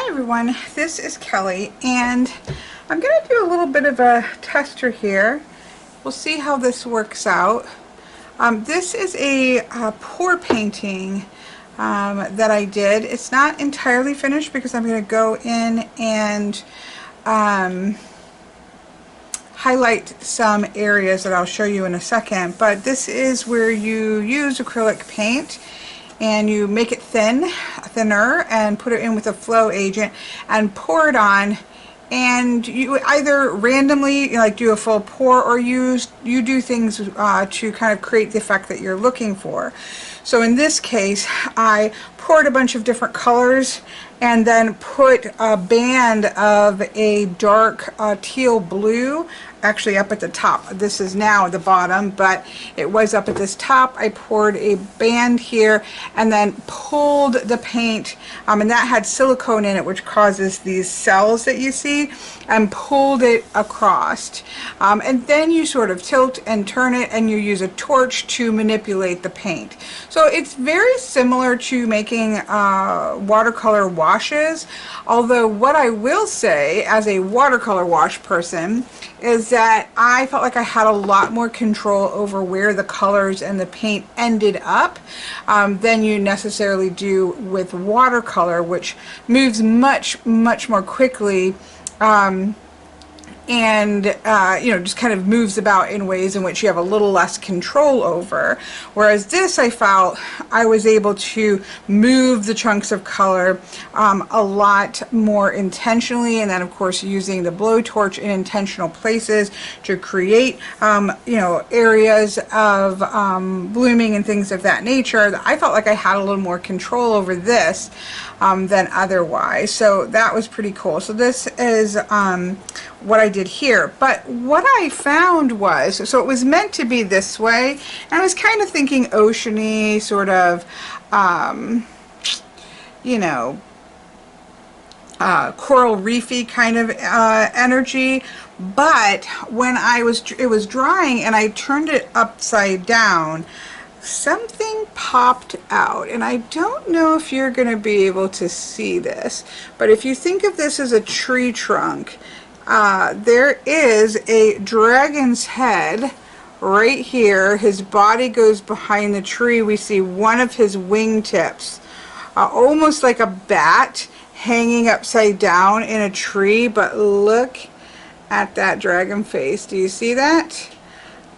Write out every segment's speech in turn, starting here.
Hi everyone, this is Kelly, and I'm going to do a little bit of a tester here. We'll see how this works out. This is a pour painting that I did. It's not entirely finished because I'm going to go in and highlight some areas that I'll show you in a second, but this is where you use acrylic paint and you make it thinner and put it in with a flow agent and pour it on, and you either randomly do a full pour or you do things to kind of create the effect that you're looking for. So in this case I poured a bunch of different colors and then put a band of a dark teal blue actually up at the top. This is now the bottom, but it was up at this top. I poured a band here and then pulled the paint, and that had silicone in it, which causes these cells that you see, and pulled it across. And then you sort of tilt and turn it, and you use a torch to manipulate the paint. So it's very similar to making watercolor washes, although what I will say as a watercolor wash person is that I felt like I had a lot more control over where the colors and the paint ended up than you necessarily do with watercolor, which moves much more quickly and just kind of moves about in ways in which you have a little less control over. Whereas this, I felt I was able to move the chunks of color a lot more intentionally, and then of course using the blowtorch in intentional places to create areas of blooming and things of that nature. I felt like I had a little more control over this than otherwise, so that was pretty cool. So this is what I did here, but what I found was, so it was meant to be this way, and I was kind of thinking oceany, sort of coral reefy kind of energy, but when it was drying and I turned it upside down, something popped out, and I don't know if you're going to be able to see this, but if you think of this as a tree trunk, there is a dragon's head right here. His body goes behind the tree. We see one of his wingtips, almost like a bat hanging upside down in a tree, but look at that dragon face. Do you see that?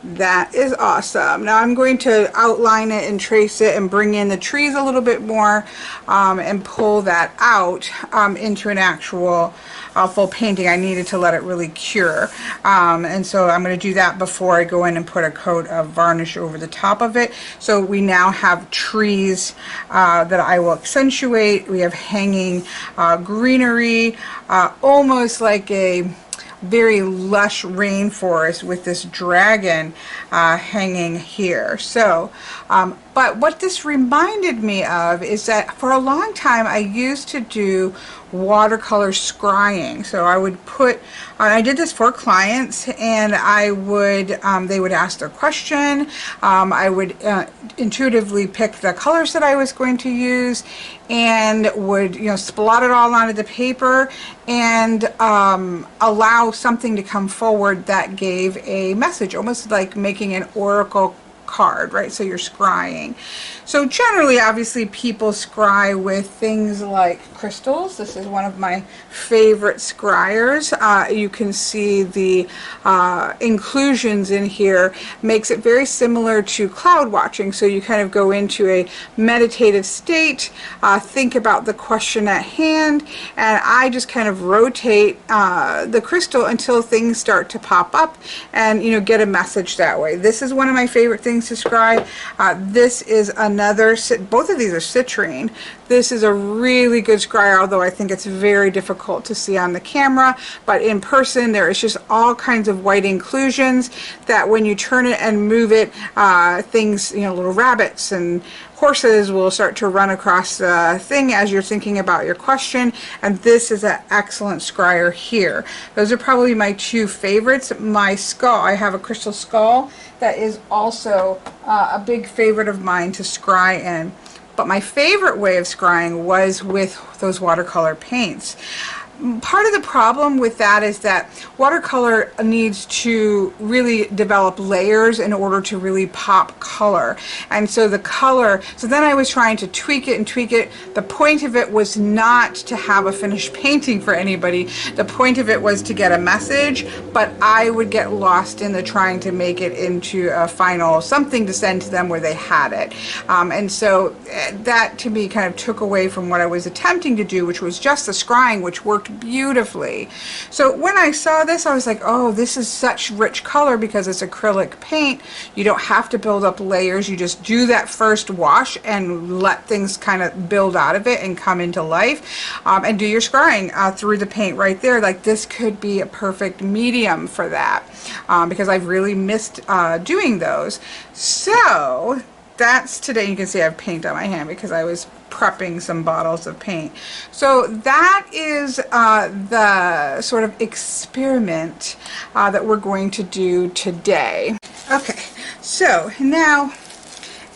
That is awesome. Now I'm going to outline it and trace it and bring in the trees a little bit more and pull that out into an actual full painting. I needed to let it really cure, and so I'm going to do that before I go in and put a coat of varnish over the top of it. So we now have trees that I will accentuate. We have hanging greenery, almost like a very lush rainforest with this dragon hanging here. So but what this reminded me of is that for a long time I used to do watercolor scrying. So I would put, I did this for clients, and I would, they would ask their question, I would intuitively pick the colors that I was going to use, and would splot it all onto the paper and allow something to come forward that gave a message, almost like making an oracle card, right? So you're scrying. So generally, obviously, people scry with things like crystals. This is one of my favorite scryers. You can see the inclusions in here makes it very similar to cloud watching. So you kind of go into a meditative state, think about the question at hand, and I just kind of rotate the crystal until things start to pop up and get a message that way. This is one of my favorite things to scry. This is another, both of these are citrine. This is a really good scryer, although I think it's very difficult to see on the camera, but in person there is just all kinds of white inclusions that when you turn it and move it, things, little rabbits and horses will start to run across the thing as you're thinking about your question, and this is an excellent scryer here. Those are probably my two favorites. My skull, I have a crystal skull that is also a big favorite of mine to scry in. But my favorite way of scrying was with those watercolor paints. Part of the problem with that is that watercolor needs to really develop layers in order to really pop color. And so the color, so then I was trying to tweak it and tweak it. The point of it was not to have a finished painting for anybody. The point of it was to get a message, but I would get lost in the trying to make it into a final something to send to them where they had it. And so that to me kind of took away from what I was attempting to do, which was just the scrying, which worked beautifully. So when I saw this, I was like, oh, this is such rich color because it's acrylic paint. You don't have to build up layers. You just do that first wash and let things kind of build out of it and come into life, and do your scrying through the paint right there. Like, this could be a perfect medium for that, because I've really missed doing those. So that's today. You can see I have paint on my hand because I was prepping some bottles of paint. So that is the sort of experiment that we're going to do today. Okay, so now,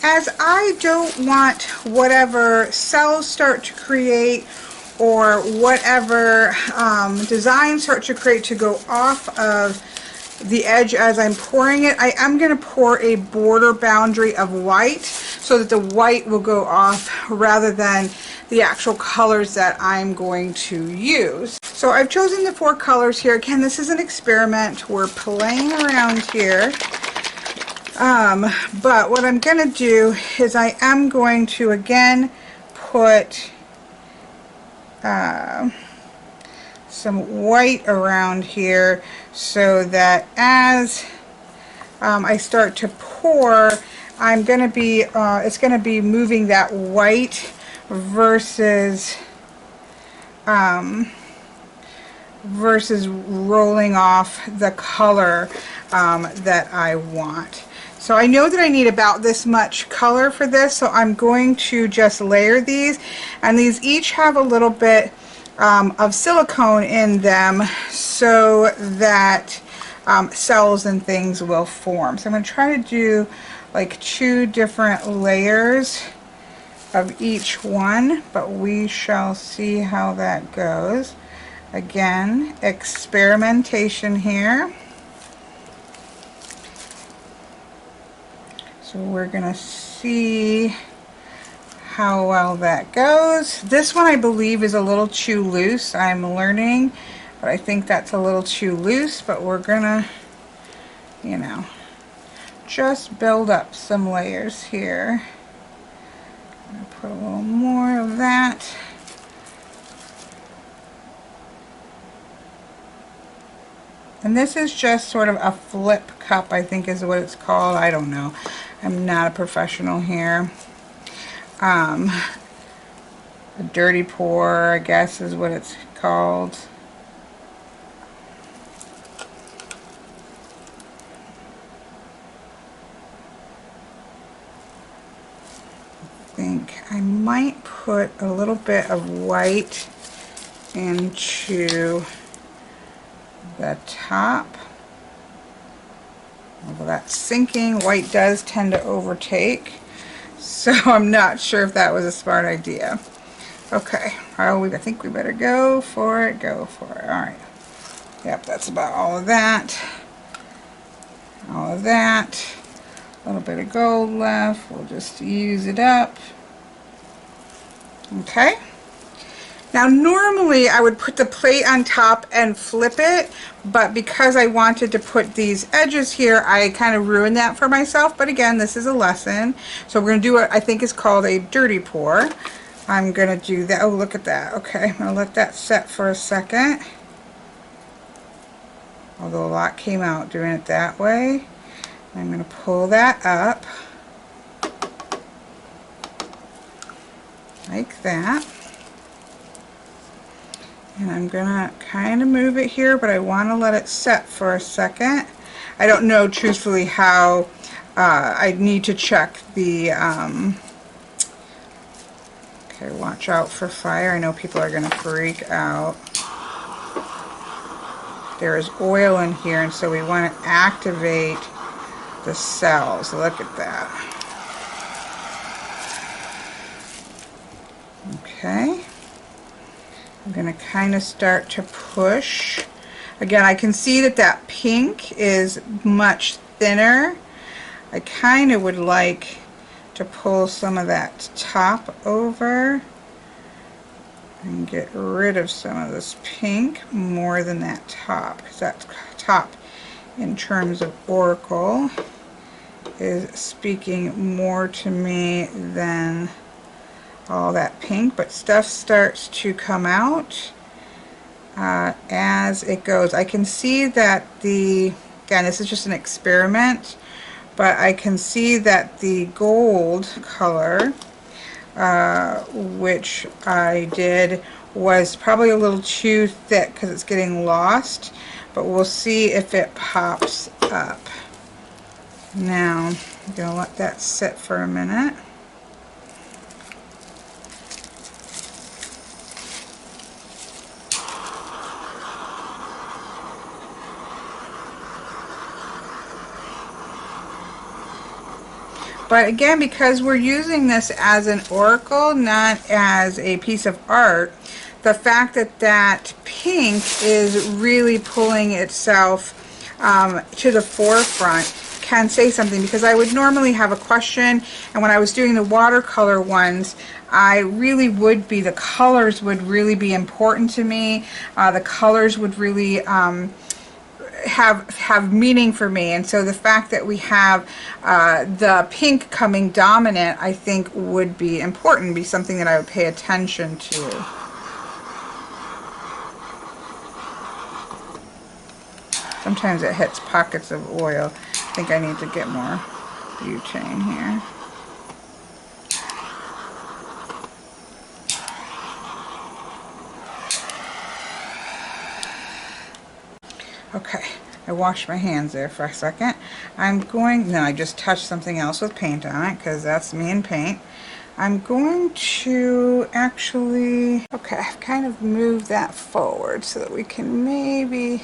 as I don't want whatever cells start to create or whatever design start to create to go off of the edge as I'm pouring it, I am going to pour a border boundary of white so that the white will go off rather than the actual colors that I'm going to use. So I've chosen the 4 colors here. Again, this is an experiment. We're playing around here. But what I'm going to do is I am going to again put some white around here so that as I start to pour, I'm going to be it's going to be moving that white versus rolling off the color that I want. So I know that I need about this much color for this, so I'm going to just layer these, and these each have a little bit of silicone in them so that cells and things will form. So I'm going to try to do like 2 different layers of each one, but we shall see how that goes. Again, experimentation here. So we're going to see how well that goes. This one I believe is a little too loose. I'm learning, but I think that's a little too loose, but we're gonna, you know, just build up some layers here. I'll put a little more of that. And this is just sort of a flip cup, I think is what it's called. I don't know. I'm not a professional here. A dirty pour, I guess, is what it's called. I think I might put a little bit of white into the top. Although that's sinking, white does tend to overtake. So I'm not sure if that was a smart idea. Okay, I think we better go for it, All right. Yep, that's about all of that. All of that. A little bit of gold left. We'll just use it up. Okay. Now normally I would put the plate on top and flip it, but because I wanted to put these edges here, I kind of ruined that for myself. But again, this is a lesson. So we're going to do what I think is called a dirty pour. I'm going to do that. Oh, look at that. Okay, I'm going to let that set for a second. Although a lot came out doing it that way. I'm going to pull that up like that. And I'm gonna kind of move it here, but I want to let it set for a second. I don't know truthfully how I need to check the okay, watch out for fire. I know people are gonna freak out. There is oil in here, and so we want to activate the cells. Look at that. Okay. I'm going to kind of start to push. Again, I can see that that pink is much thinner. I kind of would like to pull some of that top over and get rid of some of this pink more than that top, because that top in terms of Oracle is speaking more to me than all that pink, but stuff starts to come out as it goes. I can see that again, this is just an experiment, but I can see that the gold color, which I did, was probably a little too thick because it's getting lost, but we'll see if it pops up. Now, I'm going to let that sit for a minute. But again, because we're using this as an oracle, not as a piece of art, the fact that that pink is really pulling itself to the forefront can say something, because I would normally have a question, and when I was doing the watercolor ones, the colors would really be important to me. The colors would really have meaning for me, and so the fact that we have the pink coming dominant, I think would be important, be something that I would pay attention to. Sometimes it hits pockets of oil. I think I need to get more butane here. Okay, I washed my hands there for a second. I just touched something else with paint on it, because that's me and paint. I'm going to actually, okay, I've kind of moved that forward so that we can maybe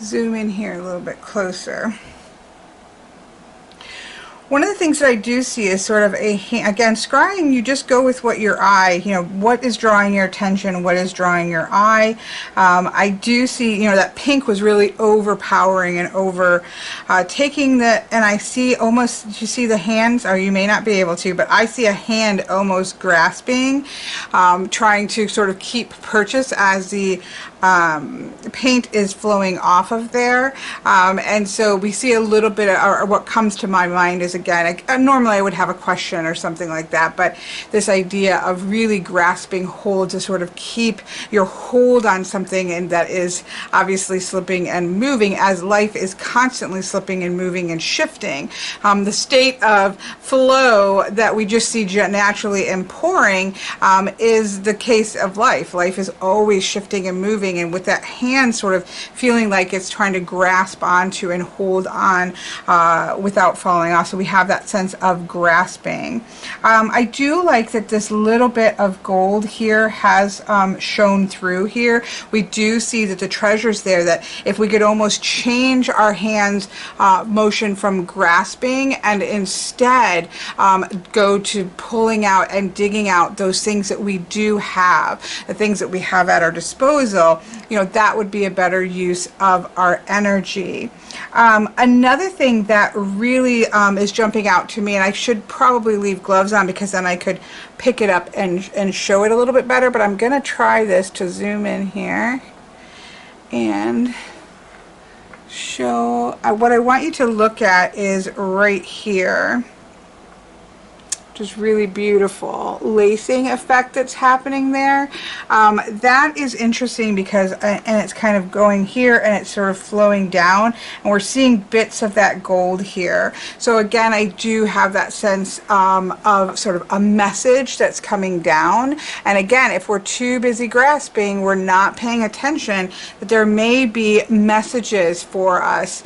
zoom in here a little bit closer. One of the things that I do see is sort of again, scrying, you just go with what your eye, what is drawing your attention, what is drawing your eye. I do see, that pink was really overpowering and taking and I see almost, you see the hands, or you may not be able to, but I see a hand almost grasping, trying to sort of keep purchase as the paint is flowing off of there, and so we see a little bit of, or what comes to my mind is, again, normally I would have a question or something like that, but this idea of really grasping hold to sort of keep your hold on something, and that is obviously slipping and moving, as life is constantly slipping and moving and shifting. The state of flow that we just see naturally and pouring is the case of life. Life is always shifting and moving, and with that hand sort of feeling like it's trying to grasp onto and hold on without falling off. So we have that sense of grasping. I do like that this little bit of gold here has shown through here. We do see that the treasure's there, that if we could almost change our hands motion from grasping and instead go to pulling out and digging out those things that we do have, the things that we have at our disposal, that would be a better use of our energy. Another thing that really is jumping out to me, and I should probably leave gloves on because then I could pick it up and show it a little bit better, but I'm going to try this to zoom in here and show. What I want you to look at is right here. Just really beautiful lacing effect that's happening there. That is interesting because, and it's kind of going here and it's sort of flowing down, and we're seeing bits of that gold here. So again, I do have that sense of sort of a message that's coming down. And again, if we're too busy grasping, we're not paying attention, that there may be messages for us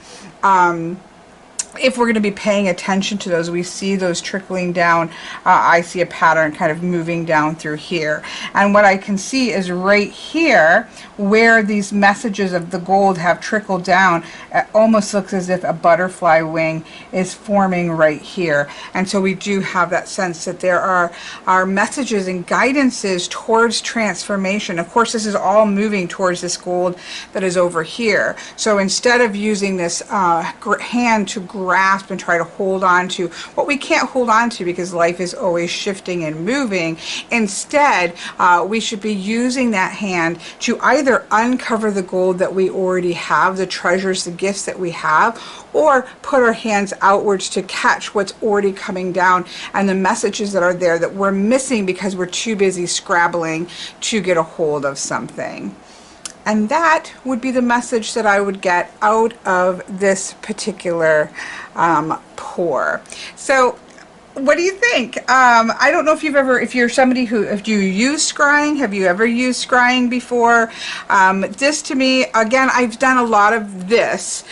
if we're going to be paying attention to those, we see those trickling down. I see a pattern kind of moving down through here. And what I can see is right here where these messages of the gold have trickled down, it almost looks as if a butterfly wing is forming right here. And so we do have that sense that there are messages and guidances towards transformation. Of course, this is all moving towards this gold that is over here. So instead of using this hand to grasp and try to hold on to what we can't hold on to because life is always shifting and moving, instead we should be using that hand to either uncover the gold that we already have, the treasures, the gifts that we have, or put our hands outwards to catch what's already coming down and the messages that are there that we're missing because we're too busy scrabbling to get a hold of something. And that would be the message that I would get out of this particular pour. So what do you think? I don't know if you're somebody if you use scrying, have you ever used scrying before? This to me, again, I've done a lot of this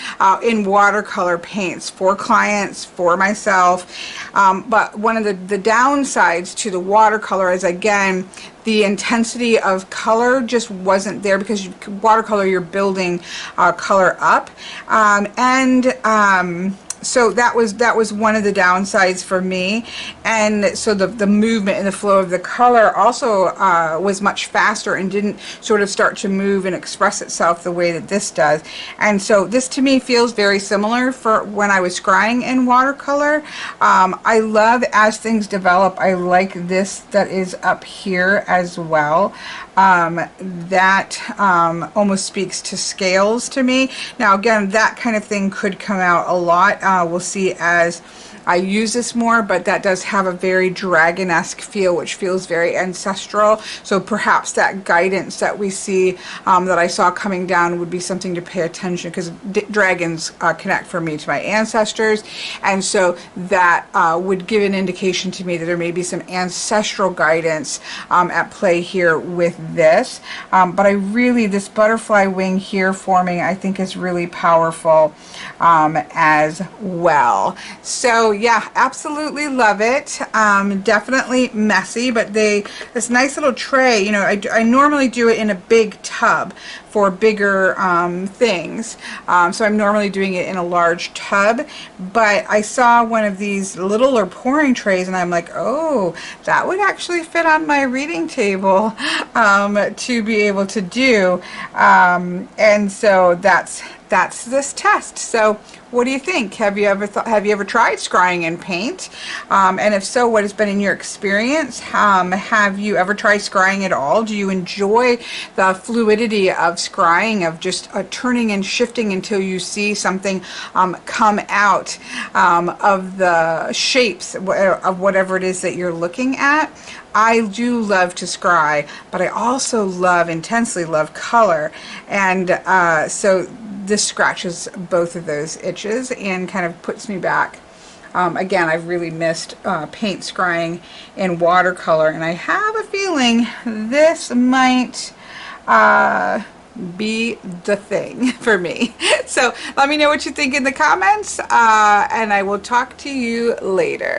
in watercolor paints for clients, for myself, but one of the downsides to the watercolor is, again, the intensity of color just wasn't there because watercolor, you're building color up, so that was one of the downsides for me. And so the movement and the flow of the color also was much faster and didn't sort of start to move and express itself the way that this does. And so this to me feels very similar for when I was scrying in watercolor. I love, as things develop, I like this that is up here as well. That almost speaks to scales to me. Now again, that kind of thing could come out a lot. We'll see as I use this more, but that does have a very dragon-esque feel, which feels very ancestral. So perhaps that guidance that we see, that I saw coming down, would be something to pay attention, because dragons connect for me to my ancestors, and so that would give an indication to me that there may be some ancestral guidance at play here with this. But this butterfly wing here forming, I think, is really powerful as well. So yeah, absolutely love it. Definitely messy, but this nice little tray, you know, I normally do it in a big tub for bigger things. So I'm normally doing it in a large tub, but I saw one of these littler pouring trays and I'm like, oh, that would actually fit on my reading table to be able to do. And so that's this test. So what do you think? Have you ever tried scrying in paint? And if so, what has been in your experience? Have you ever tried scrying at all? Do you enjoy the fluidity of scrying, of just turning and shifting until you see something come out of the shapes of whatever it is that you're looking at? I do love to scry, but I also intensely love color, and so this scratches both of those itches and kind of puts me back. Again, I've really missed paint scrying in watercolor, and I have a feeling this might be the thing for me. So let me know what you think in the comments, and I will talk to you later.